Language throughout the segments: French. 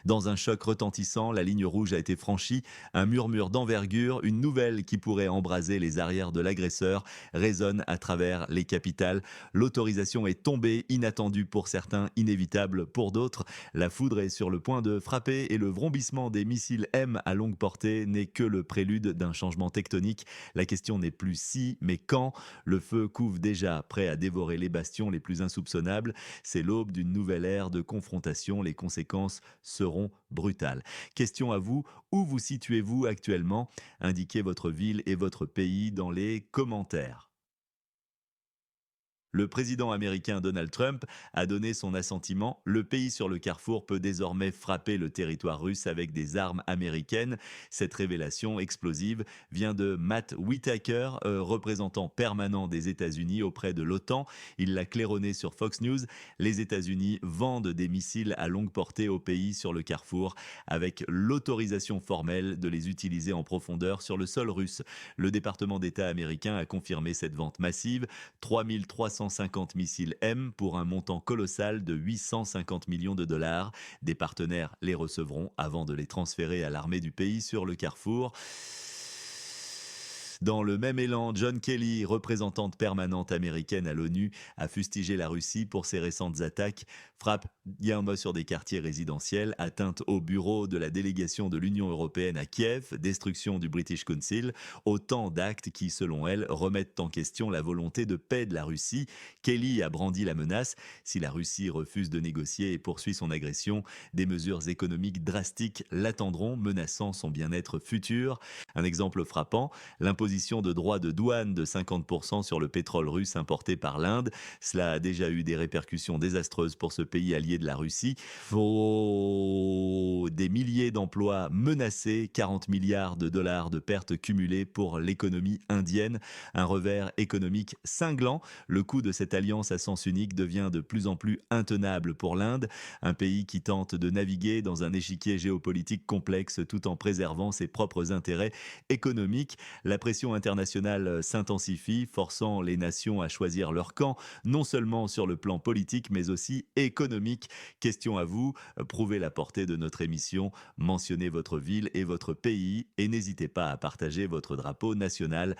Dans un choc retentissant, la ligne rouge a été franchie, un murmure d'envergure, une nouvelle qui pourrait embraser les arrières de l'agresseur résonne à travers les capitales. L'autorisation est tombée, inattendue pour certains, inévitable pour d'autres. La foudre est sur le point de frapper et le vrombissement des missiles M à longue portée n'est que le prélude d'un changement tectonique. La question n'est plus si, mais quand. Le feu couve déjà, prêt à dévorer les bastions les plus insoupçonnables. C'est l'aube d'une nouvelle ère de confrontation. Les conséquences seront brutales. Question à vous, où vous situez-vous actuellement? Indiquez votre ville et votre pays dans les commentaires. Le président américain Donald Trump a donné son assentiment. Le pays sur le carrefour peut désormais frapper le territoire russe avec des armes américaines. Cette révélation explosive vient de Matt Whitaker, représentant permanent des États-Unis auprès de l'OTAN. Il l'a claironné sur Fox News. Les États-Unis vendent des missiles à longue portée au pays sur le carrefour avec l'autorisation formelle de les utiliser en profondeur sur le sol russe. Le département d'État américain a confirmé cette vente massive. 3 350 missiles M pour un montant colossal de 850 millions de dollars. Des partenaires les recevront avant de les transférer à l'armée du pays sur le carrefour. Dans le même élan, John Kelly, représentante permanente américaine à l'ONU, a fustigé la Russie pour ses récentes attaques, frappes hier sur des quartiers résidentiels, atteinte au bureau de la délégation de l'Union européenne à Kiev, destruction du British Council, autant d'actes qui, selon elle, remettent en question la volonté de paix de la Russie. Kelly a brandi la menace. Si la Russie refuse de négocier et poursuit son agression, des mesures économiques drastiques l'attendront, menaçant son bien-être futur. Un exemple frappant, l'imposition de droits de douane de 50% sur le pétrole russe importé par l'Inde. Cela a déjà eu des répercussions désastreuses pour ce pays allié de la Russie. Des milliers d'emplois menacés, 40 milliards de dollars de pertes cumulées pour l'économie indienne. Un revers économique cinglant. Le coût de cette alliance à sens unique devient de plus en plus intenable pour l'Inde, un pays qui tente de naviguer dans un échiquier géopolitique complexe tout en préservant ses propres intérêts économiques. La pression internationale s'intensifie, forçant les nations à choisir leur camp, non seulement sur le plan politique, mais aussi économique. Question à vous, prouvez la portée de notre émission, mentionnez votre ville et votre pays, et n'hésitez pas à partager votre drapeau national.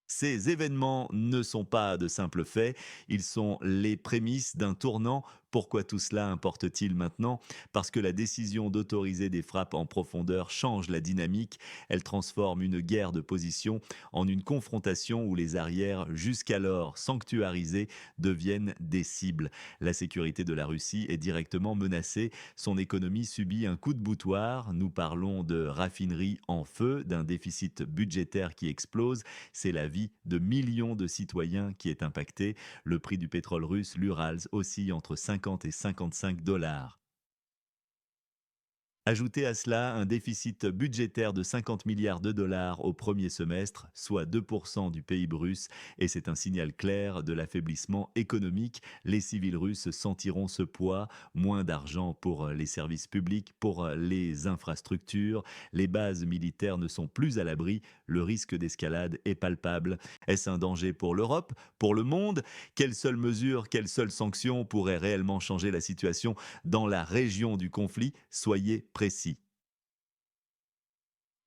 Ces événements ne sont pas de simples faits, ils sont les prémices d'un tournant. Pourquoi tout cela importe-t-il maintenant? Parce que la décision d'autoriser des frappes en profondeur change la dynamique, elle transforme une guerre de position en une confrontation où les arrières, jusqu'alors sanctuarisés, deviennent des cibles. La sécurité de la Russie est directement menacée, son économie subit un coup de boutoir, nous parlons de raffineries en feu, d'un déficit budgétaire qui explose, c'est la vie de millions de citoyens qui est impactée. Le prix du pétrole russe, l'Urals, oscille entre 50 et 55 dollars. Ajoutez à cela un déficit budgétaire de 50 milliards de dollars au premier semestre, soit 2% du PIB russe, et c'est un signal clair de l'affaiblissement économique. Les civils russes sentiront ce poids, moins d'argent pour les services publics, pour les infrastructures, les bases militaires ne sont plus à l'abri, le risque d'escalade est palpable. Est-ce un danger pour l'Europe, pour le monde? Quelles seules mesures, quelles seules sanctions pourraient réellement changer la situation dans la région du conflit? Soyez précis.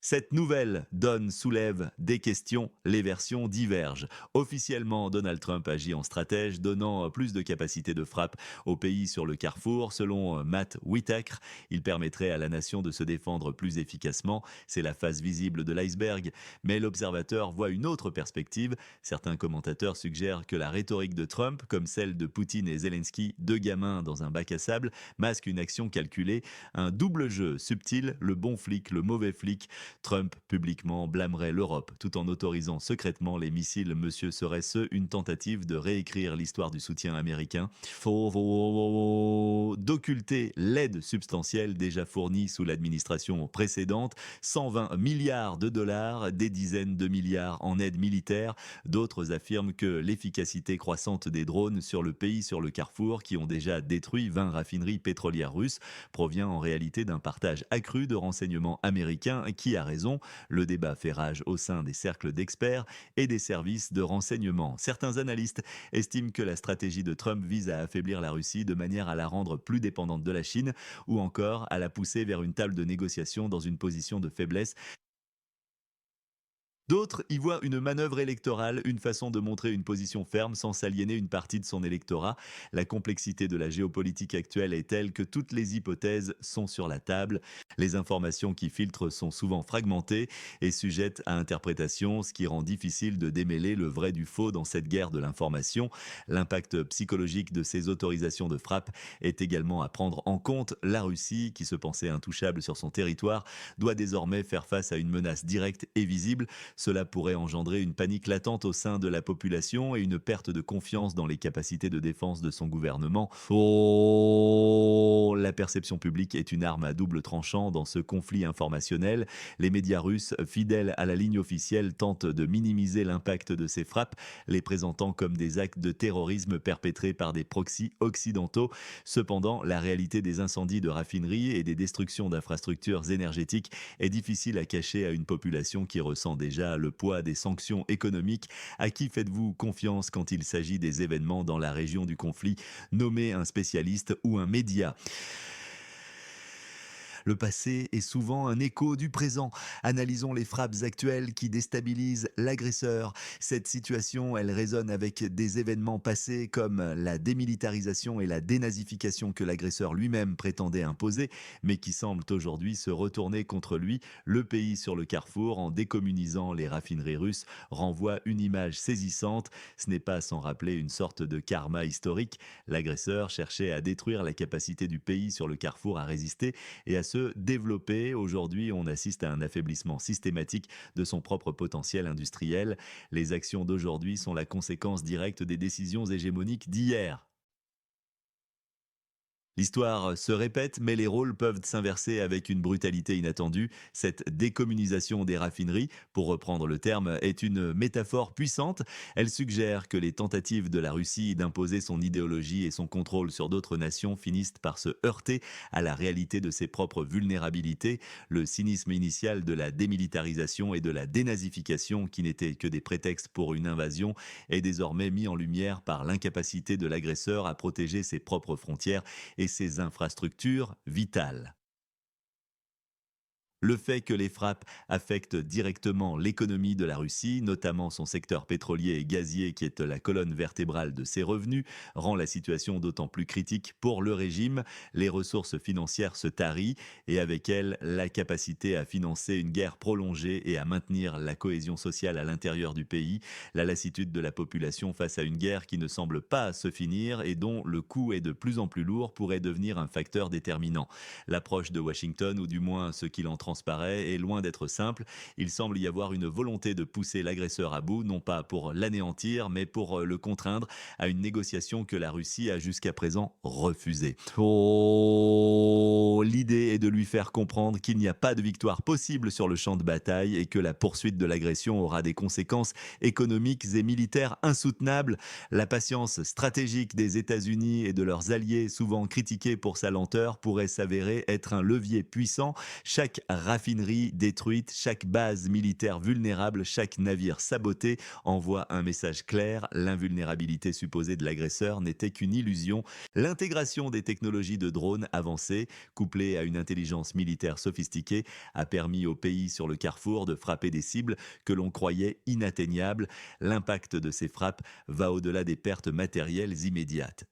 Cette nouvelle donne soulève des questions, les versions divergent. Officiellement, Donald Trump agit en stratège, donnant plus de capacité de frappe au pays sur le carrefour. Selon Matt Whitaker, il permettrait à la nation de se défendre plus efficacement. C'est la face visible de l'iceberg. Mais l'observateur voit une autre perspective. Certains commentateurs suggèrent que la rhétorique de Trump, comme celle de Poutine et Zelensky, deux gamins dans un bac à sable, masque une action calculée, un double jeu subtil, le bon flic, le mauvais flic. Trump publiquement blâmerait l'Europe tout en autorisant secrètement les missiles. Monsieur, serait-ce une tentative de réécrire l'histoire du soutien américain? Faut d'occulter l'aide substantielle déjà fournie sous l'administration précédente, 120 milliards de dollars, des dizaines de milliards en aide militaire. D'autres affirment que l'efficacité croissante des drones sur le pays sur le carrefour, qui ont déjà détruit 20 raffineries pétrolières russes, provient en réalité d'un partage accru de renseignements américains qui a raison, le débat fait rage au sein des cercles d'experts et des services de renseignement. Certains analystes estiment que la stratégie de Trump vise à affaiblir la Russie de manière à la rendre plus dépendante de la Chine ou encore à la pousser vers une table de négociation dans une position de faiblesse. D'autres y voient une manœuvre électorale, une façon de montrer une position ferme sans s'aliéner une partie de son électorat. La complexité de la géopolitique actuelle est telle que toutes les hypothèses sont sur la table. Les informations qui filtrent sont souvent fragmentées et sujettes à interprétation, ce qui rend difficile de démêler le vrai du faux dans cette guerre de l'information. L'impact psychologique de ces autorisations de frappe est également à prendre en compte. La Russie, qui se pensait intouchable sur son territoire, doit désormais faire face à une menace directe et visible. Cela pourrait engendrer une panique latente au sein de la population et une perte de confiance dans les capacités de défense de son gouvernement. Oh, la perception publique est une arme à double tranchant dans ce conflit informationnel. Les médias russes, fidèles à la ligne officielle, tentent de minimiser l'impact de ces frappes, les présentant comme des actes de terrorisme perpétrés par des proxys occidentaux. Cependant, la réalité des incendies de raffineries et des destructions d'infrastructures énergétiques est difficile à cacher à une population qui ressent déjà le poids des sanctions économiques. À qui faites-vous confiance quand il s'agit des événements dans la région du conflit? Nommez un spécialiste ou un média. Le passé est souvent un écho du présent. Analysons les frappes actuelles qui déstabilisent l'agresseur. Cette situation, elle résonne avec des événements passés comme la démilitarisation et la dénazification que l'agresseur lui-même prétendait imposer, mais qui semblent aujourd'hui se retourner contre lui. Le pays sur le carrefour, en décommunisant les raffineries russes, renvoie une image saisissante. Ce n'est pas sans rappeler une sorte de karma historique. L'agresseur cherchait à détruire la capacité du pays sur le carrefour à résister et à se développer. Aujourd'hui, on assiste à un affaiblissement systématique de son propre potentiel industriel. Les actions d'aujourd'hui sont la conséquence directe des décisions hégémoniques d'hier. L'histoire se répète, mais les rôles peuvent s'inverser avec une brutalité inattendue. Cette décommunisation des raffineries, pour reprendre le terme, est une métaphore puissante. Elle suggère que les tentatives de la Russie d'imposer son idéologie et son contrôle sur d'autres nations finissent par se heurter à la réalité de ses propres vulnérabilités. Le cynisme initial de la démilitarisation et de la dénazification, qui n'étaient que des prétextes pour une invasion, est désormais mis en lumière par l'incapacité de l'agresseur à protéger ses propres frontières et ses infrastructures vitales. Le fait que les frappes affectent directement l'économie de la Russie, notamment son secteur pétrolier et gazier qui est la colonne vertébrale de ses revenus, rend la situation d'autant plus critique pour le régime. Les ressources financières se tarissent et avec elles la capacité à financer une guerre prolongée et à maintenir la cohésion sociale à l'intérieur du pays. La lassitude de la population face à une guerre qui ne semble pas se finir et dont le coût est de plus en plus lourd pourrait devenir un facteur déterminant. L'approche de Washington, ou du moins ce qu'il en transparaît, est loin d'être simple. Il semble y avoir une volonté de pousser l'agresseur à bout, non pas pour l'anéantir, mais pour le contraindre à une négociation que la Russie a jusqu'à présent refusée. Oh, l'idée est de lui faire comprendre qu'il n'y a pas de victoire possible sur le champ de bataille et que la poursuite de l'agression aura des conséquences économiques et militaires insoutenables. La patience stratégique des États-Unis et de leurs alliés, souvent critiquée pour sa lenteur, pourrait s'avérer être un levier puissant. Chaque raffinerie détruite, chaque base militaire vulnérable, chaque navire saboté envoie un message clair: l'invulnérabilité supposée de l'agresseur n'était qu'une illusion. L'intégration des technologies de drones avancées, couplée à une intelligence militaire sophistiquée, a permis au pays sur le carrefour de frapper des cibles que l'on croyait inatteignables. L'impact de ces frappes va au-delà des pertes matérielles immédiates.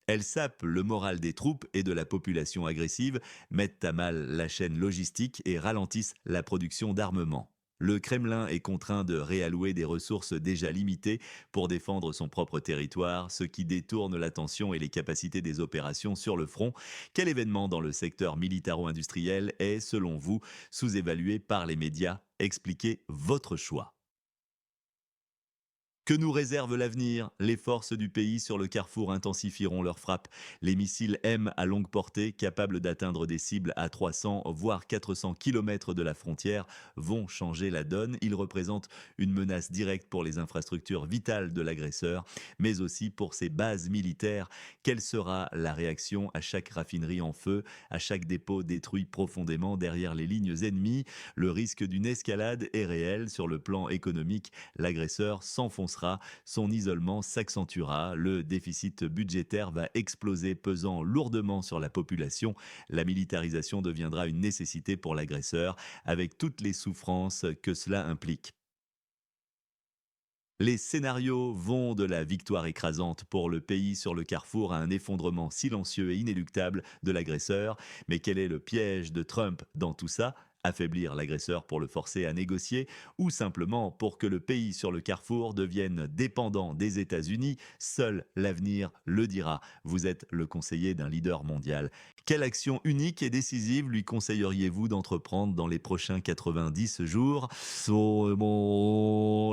Elles sapent le moral des troupes et de la population agressive, mettent à mal la chaîne logistique et ralentissent la production d'armement. Le Kremlin est contraint de réallouer des ressources déjà limitées pour défendre son propre territoire, ce qui détourne l'attention et les capacités des opérations sur le front. Quel événement dans le secteur militaro-industriel est, selon vous, sous-évalué par les médias? Expliquez votre choix. Que nous réserve l'avenir? Les forces du pays sur le carrefour intensifieront leurs frappes. Les missiles M à longue portée, capables d'atteindre des cibles à 300 voire 400 km de la frontière, vont changer la donne. Ils représentent une menace directe pour les infrastructures vitales de l'agresseur, mais aussi pour ses bases militaires. Quelle sera la réaction à chaque raffinerie en feu, à chaque dépôt détruit profondément derrière les lignes ennemies? Le risque d'une escalade est réel sur le plan économique. L'agresseur s'enfoncera, son isolement s'accentuera, le déficit budgétaire va exploser, pesant lourdement sur la population. La militarisation deviendra une nécessité pour l'agresseur, avec toutes les souffrances que cela implique. Les scénarios vont de la victoire écrasante pour le pays sur le carrefour à un effondrement silencieux et inéluctable de l'agresseur. Mais quel est le piège de Trump dans tout ça? Affaiblir l'agresseur pour le forcer à négocier ou simplement pour que le pays sur le carrefour devienne dépendant des États-Unis? Seul l'avenir le dira. Vous êtes le conseiller d'un leader mondial. Quelle action unique et décisive lui conseilleriez-vous d'entreprendre dans les prochains 90 jours?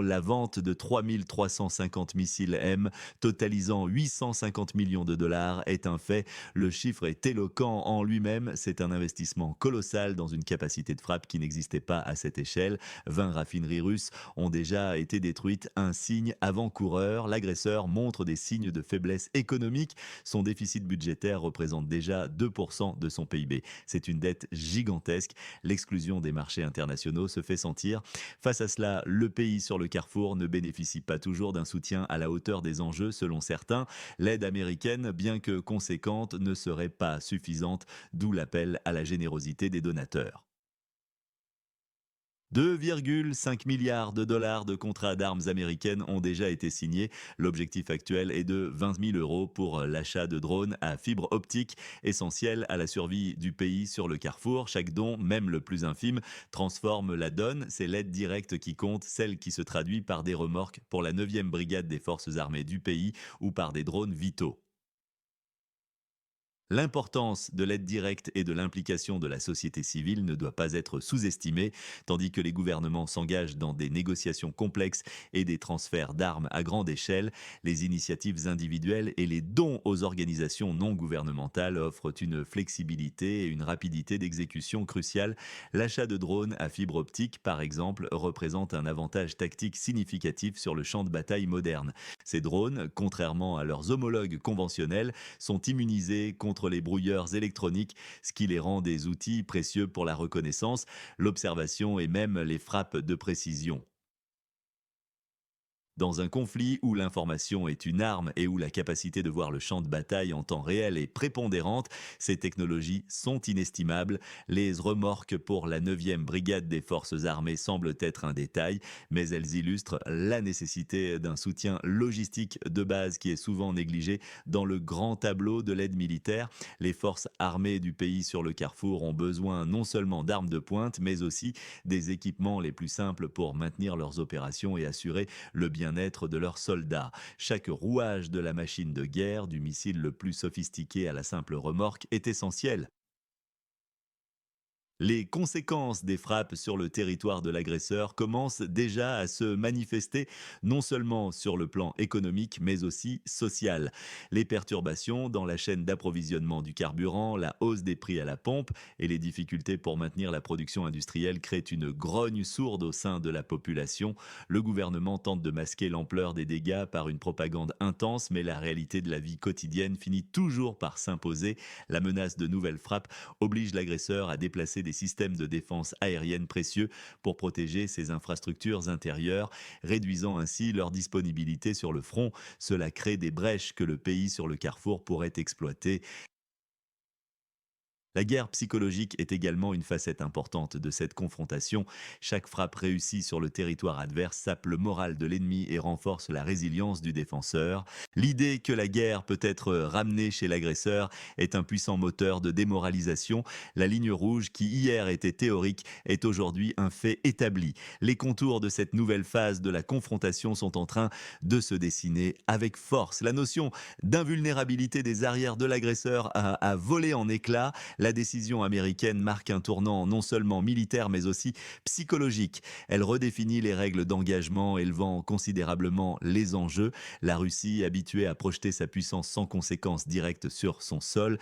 La vente de 3 350 missiles M, totalisant 850 millions de dollars, est un fait. Le chiffre est éloquent en lui-même. C'est un investissement colossal dans une capacité de frappe qui n'existait pas à cette échelle. 20 raffineries russes ont déjà été détruites, un signe avant-coureur. L'agresseur montre des signes de faiblesse économique. Son déficit budgétaire représente déjà 2% de son PIB. C'est une dette gigantesque. L'exclusion des marchés internationaux se fait sentir. Face à cela, le pays sur le carrefour ne bénéficie pas toujours d'un soutien à la hauteur des enjeux selon certains. L'aide américaine, bien que conséquente, ne serait pas suffisante, d'où l'appel à la générosité des donateurs. 2,5 milliards de dollars de contrats d'armes américaines ont déjà été signés. L'objectif actuel est de 20 000 euros pour l'achat de drones à fibre optique, essentiels à la survie du pays sur le carrefour. Chaque don, même le plus infime, transforme la donne. C'est l'aide directe qui compte, celle qui se traduit par des remorques pour la 9e brigade des forces armées du pays ou par des drones vitaux. L'importance de l'aide directe et de l'implication de la société civile ne doit pas être sous-estimée, tandis que les gouvernements s'engagent dans des négociations complexes et des transferts d'armes à grande échelle. Les initiatives individuelles et les dons aux organisations non gouvernementales offrent une flexibilité et une rapidité d'exécution cruciale. L'achat de drones à fibre optique, par exemple, représente un avantage tactique significatif sur le champ de bataille moderne. Ces drones, contrairement à leurs homologues conventionnels, sont immunisés contre les brouilleurs électroniques, ce qui les rend des outils précieux pour la reconnaissance, l'observation et même les frappes de précision. Dans un conflit où l'information est une arme et où la capacité de voir le champ de bataille en temps réel est prépondérante, ces technologies sont inestimables. Les remorques pour la 9e brigade des forces armées semblent être un détail, mais elles illustrent la nécessité d'un soutien logistique de base qui est souvent négligé dans le grand tableau de l'aide militaire. Les forces armées du pays sur le carrefour ont besoin non seulement d'armes de pointe, mais aussi des équipements les plus simples pour maintenir leurs opérations et assurer le bien-être de leurs soldats. Chaque rouage de la machine de guerre, du missile le plus sophistiqué à la simple remorque, est essentiel. Les conséquences des frappes sur le territoire de l'agresseur commencent déjà à se manifester, non seulement sur le plan économique, mais aussi social. Les perturbations dans la chaîne d'approvisionnement du carburant, la hausse des prix à la pompe et les difficultés pour maintenir la production industrielle créent une grogne sourde au sein de la population. Le gouvernement tente de masquer l'ampleur des dégâts par une propagande intense, mais la réalité de la vie quotidienne finit toujours par s'imposer. La menace de nouvelles frappes oblige l'agresseur à déplacer des systèmes de défense aérienne précieux pour protéger ses infrastructures intérieures, réduisant ainsi leur disponibilité sur le front. Cela crée des brèches que le pays sur le carrefour pourrait exploiter. La guerre psychologique est également une facette importante de cette confrontation. Chaque frappe réussie sur le territoire adverse sape le moral de l'ennemi et renforce la résilience du défenseur. L'idée que la guerre peut être ramenée chez l'agresseur est un puissant moteur de démoralisation. La ligne rouge, qui hier était théorique, est aujourd'hui un fait établi. Les contours de cette nouvelle phase de la confrontation sont en train de se dessiner avec force. La notion d'invulnérabilité des arrières de l'agresseur a volé en éclats. La décision américaine marque un tournant non seulement militaire mais aussi psychologique. Elle redéfinit les règles d'engagement, élevant considérablement les enjeux. La Russie, habituée à projeter sa puissance sans conséquences directes sur son sol,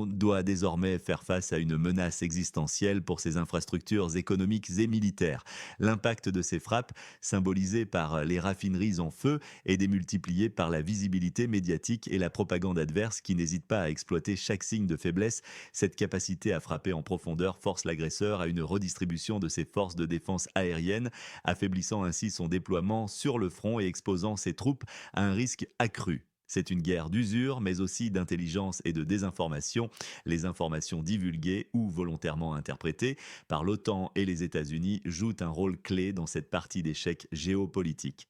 doit désormais faire face à une menace existentielle pour ses infrastructures économiques et militaires. L'impact de ces frappes, symbolisé par les raffineries en feu, est démultiplié par la visibilité médiatique et la propagande adverse qui n'hésite pas à exploiter chaque signe de faiblesse. Cette capacité à frapper en profondeur force l'agresseur à une redistribution de ses forces de défense aérienne, affaiblissant ainsi son déploiement sur le front et exposant ses troupes à un risque accru. C'est une guerre d'usure, mais aussi d'intelligence et de désinformation. Les informations divulguées ou volontairement interprétées par l'OTAN et les États-Unis jouent un rôle clé dans cette partie d'échec géopolitique.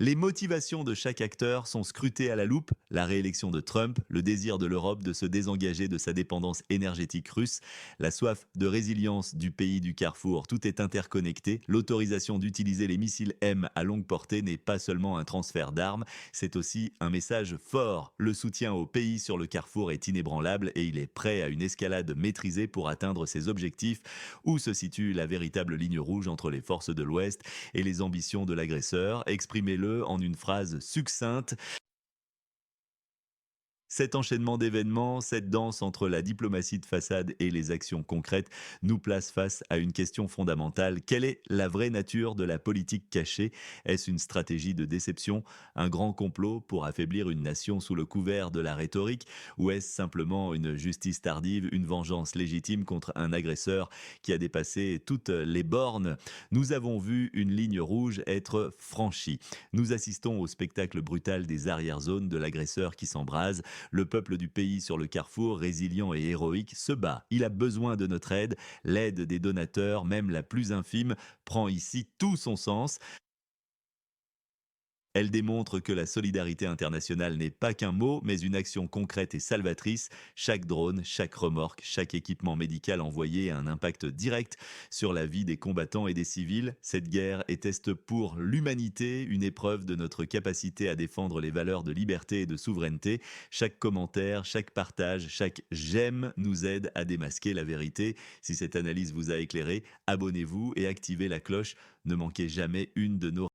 Les motivations de chaque acteur sont scrutées à la loupe, la réélection de Trump, le désir de l'Europe de se désengager de sa dépendance énergétique russe, la soif de résilience du pays du Carrefour, tout est interconnecté. L'autorisation d'utiliser les missiles M à longue portée n'est pas seulement un transfert d'armes, c'est aussi un message fort. Le soutien au pays sur le Carrefour est inébranlable et il est prêt à une escalade maîtrisée pour atteindre ses objectifs. Où se situe la véritable ligne rouge entre les forces de l'Ouest et les ambitions de l'agresseur? Exprimez-le en une phrase succincte. Cet enchaînement d'événements, cette danse entre la diplomatie de façade et les actions concrètes nous place face à une question fondamentale. Quelle est la vraie nature de la politique cachée? Est-ce une stratégie de déception, un grand complot pour affaiblir une nation sous le couvert de la rhétorique? Ou est-ce simplement une justice tardive, une vengeance légitime contre un agresseur qui a dépassé toutes les bornes? Nous avons vu une ligne rouge être franchie. Nous assistons au spectacle brutal des arrière-zones de l'agresseur qui s'embrase. Le peuple du pays sur le Carrefour, résilient et héroïque, se bat. Il a besoin de notre aide. L'aide des donateurs, même la plus infime, prend ici tout son sens. Elle démontre que la solidarité internationale n'est pas qu'un mot, mais une action concrète et salvatrice. Chaque drone, chaque remorque, chaque équipement médical envoyé a un impact direct sur la vie des combattants et des civils. Cette guerre est test pour l'humanité, une épreuve de notre capacité à défendre les valeurs de liberté et de souveraineté. Chaque commentaire, chaque partage, chaque j'aime nous aide à démasquer la vérité. Si cette analyse vous a éclairé, abonnez-vous et activez la cloche. Ne manquez jamais une de nos